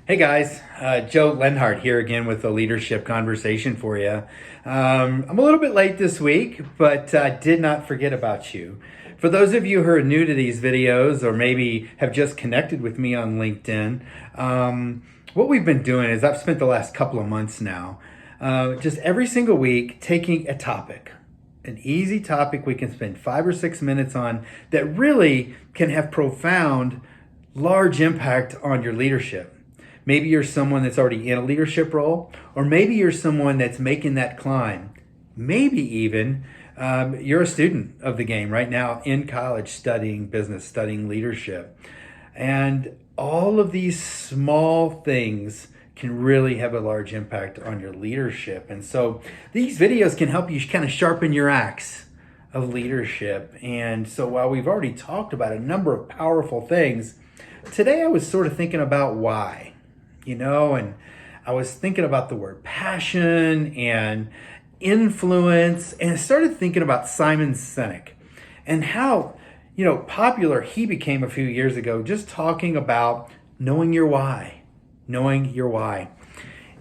Hey guys, Joe Lenhart here again with a leadership conversation for you. I'm a little bit late this week, but I did not forget about you. For those of you who are new to these videos or maybe have just connected with me on LinkedIn, what we've been doing is I've spent the last couple of months now just every single week taking a topic, an easy topic we can spend 5 or 6 minutes on that really can have profound, large impact on your leadership. Maybe you're someone that's already in a leadership role, or maybe you're someone that's making that climb. Maybe even you're a student of the game right now in college studying business, studying leadership. And all of these small things can really have a large impact on your leadership. And so these videos can help you kind of sharpen your axe of leadership. And so while we've already talked about a number of powerful things, today I was sort of thinking about why. And I was thinking about the word passion and influence, and I started thinking about Simon Sinek and how, popular he became a few years ago, just talking about knowing your why, knowing your why.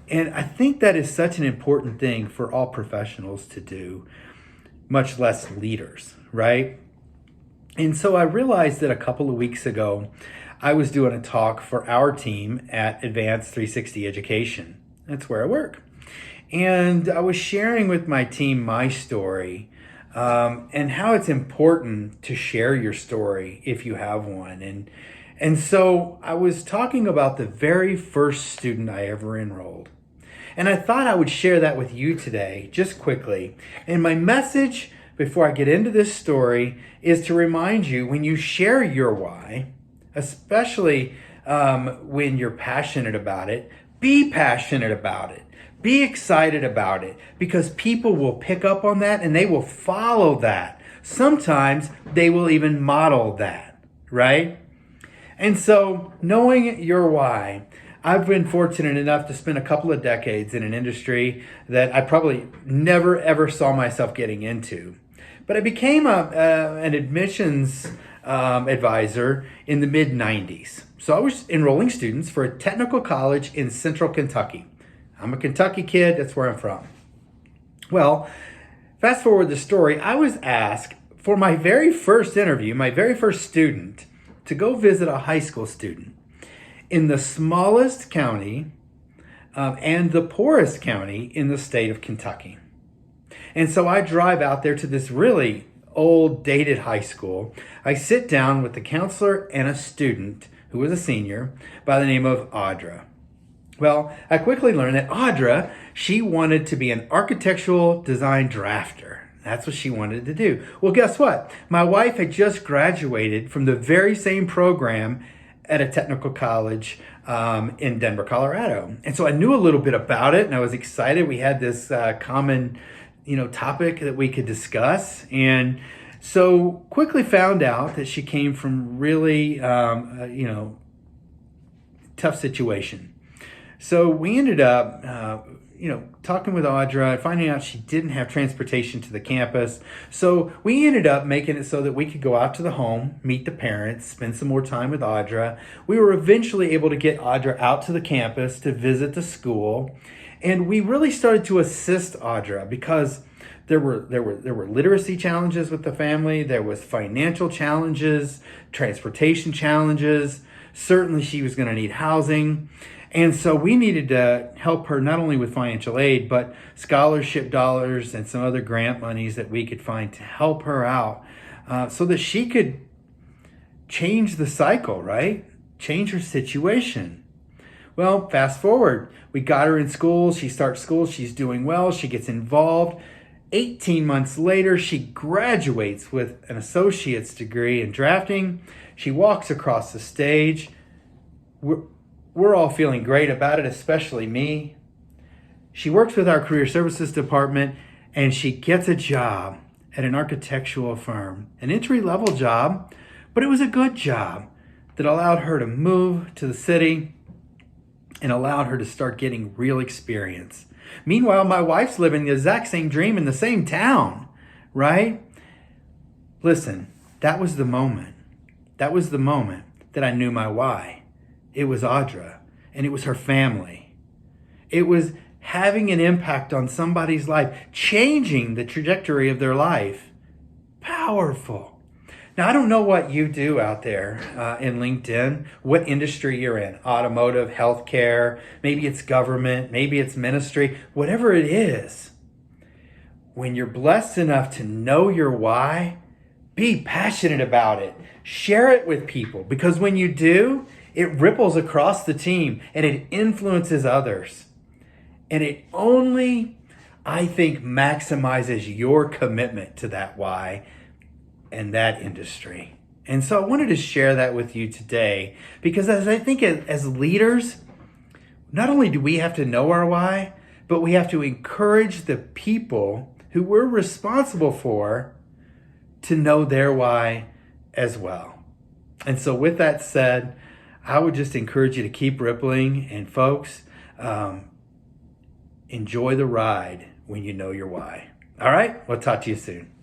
And I think that is such an important thing for all professionals to do, much less leaders, right? And so I realized that a couple of weeks ago, I was doing a talk for our team at Advanced 360 Education. That's where I work. And I was sharing with my team my story and how it's important to share your story if you have one. And so I was talking about the very first student I ever enrolled. And I thought I would share that with you today, just quickly. And my message before I get into this story is to remind you, when you share your why, especially when you're passionate about it, be passionate about it. Be excited about it, because people will pick up on that and they will follow that. Sometimes they will even model that, right? And so knowing your why, I've been fortunate enough to spend a couple of decades in an industry that I probably never ever saw myself getting into. But I became an admissions advisor in the mid 90s. So I was enrolling students for a technical college in central Kentucky. I'm a Kentucky kid, that's where I'm from. Well, fast forward the story, I was asked for my very first interview, my very first student, to go visit a high school student in the smallest county and the poorest county in the state of Kentucky. And so I drive out there to this really old, dated high school. I sit down with the counselor and a student who was a senior by the name of Audra. Well, I quickly learned that Audra, she wanted to be an architectural design drafter. That's what she wanted to do. Well, guess what? My wife had just graduated from the very same program at a technical college in Denver, Colorado. And so I knew a little bit about it and I was excited. We had this common topic that we could discuss. And so quickly found out that she came from really, tough situation. So we ended up, talking with Audra, finding out she didn't have transportation to the campus. So we ended up making it so that we could go out to the home, meet the parents, spend some more time with Audra. We were eventually able to get Audra out to the campus to visit the school. And we really started to assist Audra because there were literacy challenges with the family. There was financial challenges, transportation challenges. Certainly she was going to need housing. And so we needed to help her not only with financial aid, but scholarship dollars and some other grant monies that we could find to help her out so that she could change the cycle, right? Change her situation. Well, fast forward, we got her in school. She starts school. She's doing well. She gets involved. 18 months later, she graduates with an associate's degree in drafting. She walks across the stage. We're all feeling great about it, especially me. She works with our career services department and she gets a job at an architectural firm, an entry-level job, but it was a good job that allowed her to move to the city and allowed her to start getting real experience. Meanwhile, my wife's living the exact same dream in the same town, right? Listen, that was the moment. That was the moment that I knew my why. It was Audra. and it was her family. It was having an impact on somebody's life, changing the trajectory of their life. Powerful. Now, I don't know what you do out there in LinkedIn, what industry you're in, automotive, healthcare, maybe it's government, maybe it's ministry, whatever it is. When you're blessed enough to know your why, be passionate about it. Share it with people, because when you do, it ripples across the team and it influences others. And it only, I think, maximizes your commitment to that why and that industry. And so I wanted to share that with you today, because as I think as leaders, not only do we have to know our why, but we have to encourage the people who we're responsible for to know their why as well. And so with that said, I would just encourage you to keep rippling, and folks, enjoy the ride when you know your why. All right, we'll talk to you soon.